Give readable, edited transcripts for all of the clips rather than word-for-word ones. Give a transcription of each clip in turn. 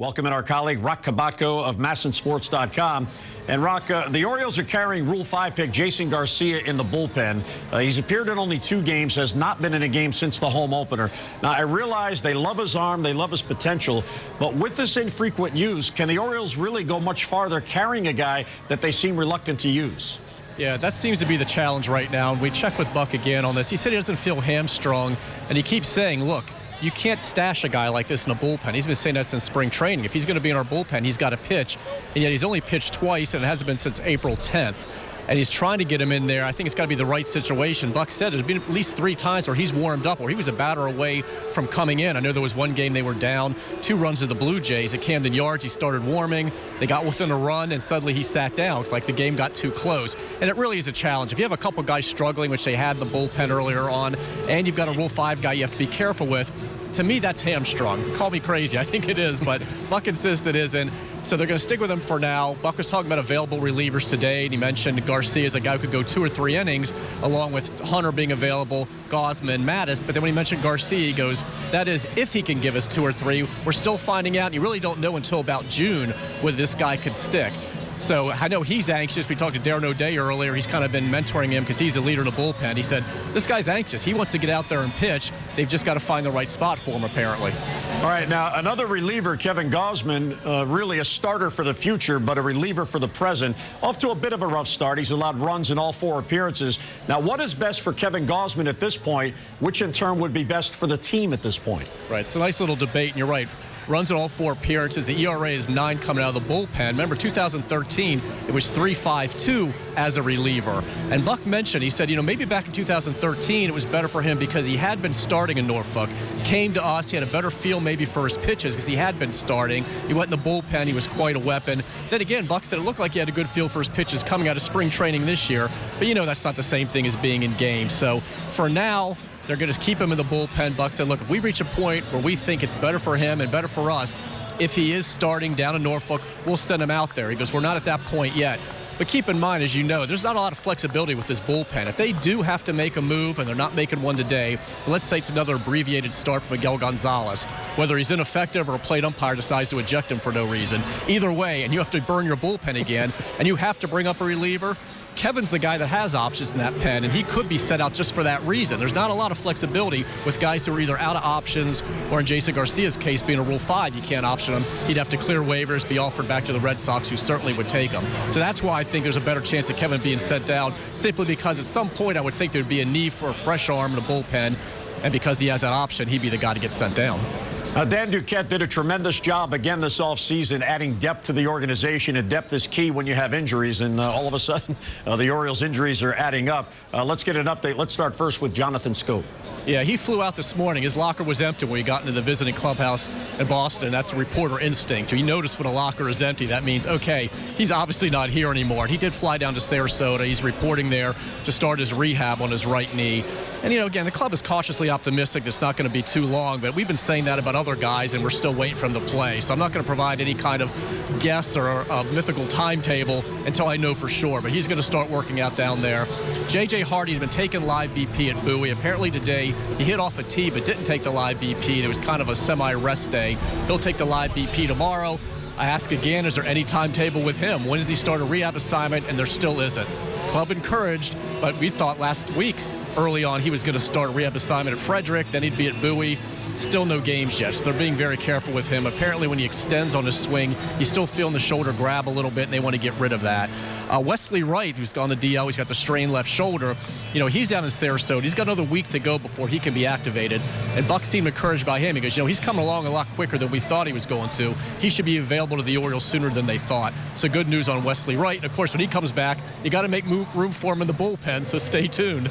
Welcome in our colleague, Roch Kubatko of MASNsports.com. And Roch, the Orioles are carrying Rule 5 pick Jason Garcia in the bullpen. He's appeared in only 2 games, has not been in a game since the home opener. Now, I realize they love his arm, they love his potential, but with this infrequent use, can the Orioles really go much farther carrying a guy that they seem reluctant to use? Yeah, that seems to be the challenge right now. And we checked with Buck again on this. He said he doesn't feel hamstrung, and he keeps saying, look, you can't stash a guy like this in a bullpen. He's been saying that since spring training. If he's going to be in our bullpen, he's got to pitch. And yet he's only pitched twice, and it hasn't been since April 10th. And he's trying to get him in there. I think it's got to be the right situation. Buck said there's been at least 3 times where he's warmed up, where he was a batter away from coming in. I know there was one game they were down 2 runs to the Blue Jays at Camden Yards. He started warming. They got within a run, and suddenly he sat down. It's like the game got too close. And it really is a challenge. If you have a couple guys struggling, which they had in the bullpen earlier on, and you've got a Rule 5 guy you have to be careful with, to me, that's hamstrung. Call me crazy. I think it is, but Buck insists it isn't. So they're going to stick with him for now. Buck was talking about available relievers today, and he mentioned Garcia as a guy who could go 2 or 3 innings, along with Hunter being available, Gausman, Mattis. But then when he mentioned Garcia, he goes, that is, if he can give us 2 or 3. We're still finding out. And you really don't know until about June whether this guy could stick. So I know he's anxious. We talked to Darren O'Day earlier. He's kind of been mentoring him because he's a leader in the bullpen. He said, this guy's anxious. He wants to get out there and pitch. They've just got to find the right spot for him, apparently. All right, now, another reliever, Kevin Gausman, really a starter for the future, but a reliever for the present. Off to a bit of a rough start. He's allowed runs in all 4 appearances. Now, what is best for Kevin Gausman at this point, which in turn would be best for the team at this point? Right, it's a nice little debate, and you're right. Runs in all 4 appearances. The ERA is 9 coming out of the bullpen. Remember, 2013, it was 3.52 as a reliever. And Buck mentioned, he said, you know, maybe back in 2013, it was better for him because he had been starting in Norfolk. Came to us, he had a better feel maybe for his pitches because he had been starting. He went in the bullpen, he was quite a weapon. Then again, Buck said it looked like he had a good feel for his pitches coming out of spring training this year. But you know, that's not the same thing as being in games. So for now, they're going to keep him in the bullpen. Buck said, look, if we reach a point where we think it's better for him and better for us, if he is starting down in Norfolk, we'll send him out there. He goes, we're not at that point yet. But keep in mind, as you know, there's not a lot of flexibility with this bullpen. If they do have to make a move, and they're not making one today, let's say it's another abbreviated start for Miguel Gonzalez, whether he's ineffective or a plate umpire decides to eject him for no reason. Either way, and you have to burn your bullpen again, and you have to bring up a reliever, Kevin's the guy that has options in that pen, and he could be set out just for that reason. There's not a lot of flexibility with guys who are either out of options, or in Jason Garcia's case, being a Rule 5, you can't option him. He'd have to clear waivers, be offered back to the Red Sox, who certainly would take him. So that's why I think there's a better chance of Kevin being set down, simply because at some point I would think there'd be a need for a fresh arm in a bullpen, and because he has that option, he'd be the guy to get sent down. Dan Duquette did a tremendous job again this offseason, adding depth to the organization, and depth is key when you have injuries, and all of a sudden the Orioles' injuries are adding up. Let's get an update. Let's start first with Jonathan Scope. Yeah, he flew out this morning. His locker was empty when he got into the visiting clubhouse in Boston. That's a reporter instinct. You notice when a locker is empty, that means, okay, he's obviously not here anymore. He did fly down to Sarasota. He's reporting there to start his rehab on his right knee. And, you know, again, the club is cautiously optimistic it's not going to be too long, but we've been saying that about other guys, and we're still waiting for him to play. So I'm not going to provide any kind of guess or a mythical timetable until I know for sure, but he's going to start working out down there. J.J. Hardy's been taking live BP at Bowie. Apparently today he hit off a tee but didn't take the live BP. It was kind of a semi-rest day. He'll take the live BP tomorrow. I ask again, is there any timetable with him? When does he start a rehab assignment? And there still isn't. Club encouraged, but we thought last week early on he was going to start a rehab assignment at Frederick, then he'd be at Bowie. Still no games yet, so they're being very careful with him. Apparently when he extends on his swing, he's still feeling the shoulder grab a little bit, and they want to get rid of that. Wesley Wright, who's gone to DL, he's got the strained left shoulder. You know, he's down in Sarasota. He's got another week to go before he can be activated, and Buck seemed encouraged by him. He goes, you know, he's coming along a lot quicker than we thought he was going to. He should be available to the Orioles sooner than they thought. So good news on Wesley Wright. And of course, when he comes back, you got to make room for him in the bullpen, so stay tuned.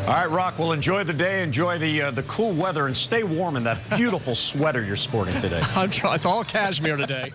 All right, Roch, well, enjoy the day, enjoy the cool weather, and stay warm in that beautiful sweater you're sporting today. I'm trying. It's all cashmere today.